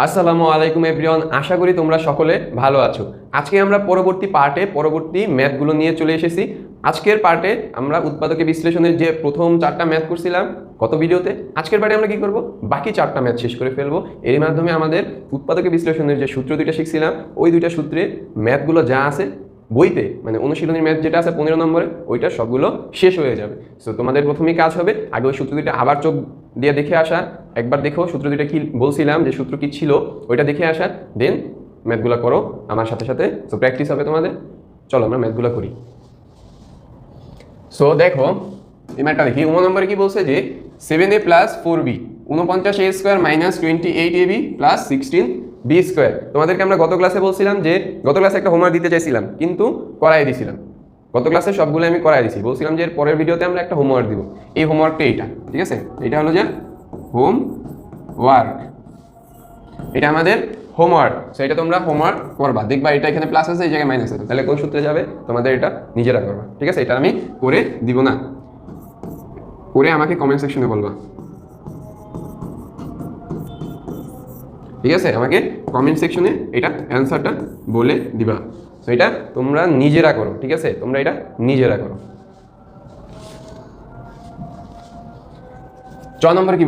আসসালামু আলাইকুম এভরিওয়ান, আশা করি তোমরা সকলে ভালো আছো। আজকে আমরা পরবর্তী ম্যাথগুলো নিয়ে চলে এসেছি। আজকের পার্টে আমরা উৎপাদকে বিশ্লেষণের যে প্রথম 4টা ম্যাথ করছিলাম গত ভিডিওতে, আজকের পার্টে আমরা কি করব, বাকি 4টা ম্যাথ শেষ করে ফেলবো। এর মাধ্যমে আমাদের উৎপাদকে বিশ্লেষণের যে সূত্র দুইটা শিখছিলাম, ওই দুইটা সূত্রে ম্যাথগুলো যা আছে বইতে, মানে অনুশীলনীর ম্যাথ যেটা আছে 15 নম্বরে, ওইটা সবগুলো শেষ হয়ে যাবে। সো তোমাদের প্রথমেই কাজ হবে আগে ওই সূত্র দুইটা আবার চোখ দিয়ে দেখে আসা, একবার দেখো সূত্র দুইটা কি বলছিলাম, যে সূত্র কি ছিল ওইটা দেখে আসা, দেন ম্যাথগুলো করো আমার সাথে সাথে। সো প্র্যাকটিস হবে তোমাদের। চলো আমরা ম্যাথগুলো করি। সো দেখো এই ম্যাথটা দেখি। 9 নম্বরে কি বলছে যে 7a plus 4b 49a square minus 28ab plus 16b square. তোমাদেরকে আমরা গত ক্লাসে বলছিলাম যে গত ক্লাসে একটা হোমওয়ার্ক দিতে চাইছিলাম কিন্তু করাই দিছিলাম। গত ক্লাসে সবগুলো আমি করাই দিছি, বলছিলাম যে এর পরের ভিডিওতে আমরা একটা হোমওয়ার্ক দিব। এই হোমওয়ার্কটা এইটা, ঠিক আছে? এটা হলো যে হোমওয়ার্ক, এটা আমাদের হোমওয়ার্ক। সো এটা তোমরা হোমওয়ার্ক করবা, দেখবা এটা এখানে প্লাস আছে, এই জায়গায় মাইনাস আছে, তাহলে কোন সূত্রে যাবে তোমাদের এটা নিজেরা করবা, ঠিক আছে? এটা আমি করে দিব না, করে আমাকে কমেন্ট সেকশনে বলবা, ঠিক আছে? আমাকে কমেন্ট সেকশনে এটা অ্যান্সারটা বলে দিবা। সো এটা তোমরা নিজেরা করো, ঠিক আছে? তোমরা এটা নিজেরা করো। 6 নম্বর কি